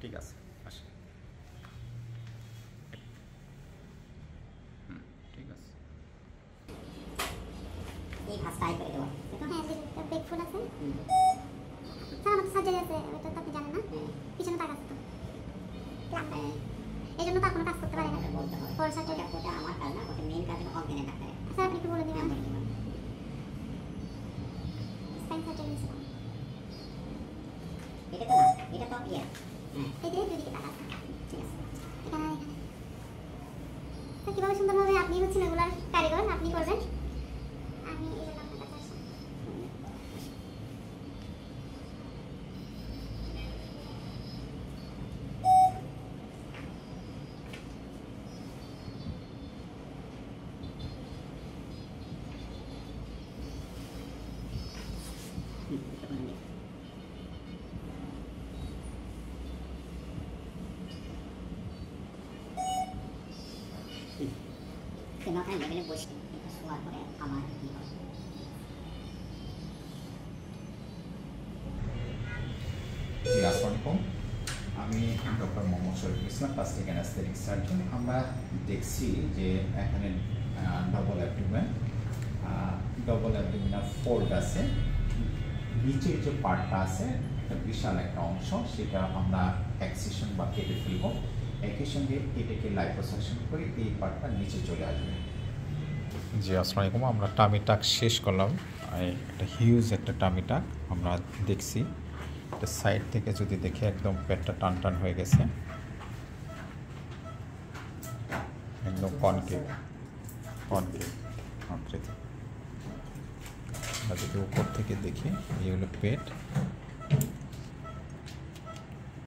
ঠিক আছে, আসেন। ঠিক আছে, এই ভাঁজটা আই করে দেবো। হ্যাঁ, যে বেক ফুল আছে স্যার, আমার সার্জারি আছে, ওটা তো আপনি জানেন না, পিছনে তাক আছে তো, এই জন্য তো এখনো কাজ করতে পারে না। বলতে হবে পরে সার্জারি ওটা আমার কাজ না, ওটা মেইন কাজ অজ্ঞানের ডাক্তারের। স্যার আপনি একটু বলে দিবেন। বলে দেবেন। স্পাইন সার্জারি নিয়েছিলাম, এটা তো না, এটা তো ইয়ে। হ্যাঁ এই যে দুই দিকে তাক আছে, ঠিক আছে। এখানে আর এখানে। স্যার কীভাবে সুন্দরভাবে আপনি হচ্ছেন এগুলার কারিগর, আপনি করবেন, আমি এই জন্য আপনার কাছে আসলাম। এটা করে দিই। মাথায় লেভেলে বসে এটা শোয়ার পরে আবার কি হয়। জি, আসসালামু আলাইকুম। আমি doctor Mohammad Shariful Islam, plastic anaesthetic surgeon. আমরা দেখছি যে এখানে ডবল অ্যাবডোমিনাল ফোল্ড আছে, নিচের যে পার্টটা আছে একটা বিশাল একটা অংশ, সেটা আমরা এক্সিশন বা কেটে ফেলবো। একই সঙ্গে এটাকে লাইপোসাকশন করে এই পার্টটা নিচে চলে আসবে। জি, আসসালামু আলাইকুম। আমরা টামি টাক শেষ করলাম, একটা হিউজ একটা টামি টাক আমরা দেখছি। এটা সাইড থেকে যদি দেখি একদম পেটটা টান টান হয়ে গেছে, একদম কনকেভ আকৃতি। আমরা যদি উপর থেকে দেখি, এই হলো পেট,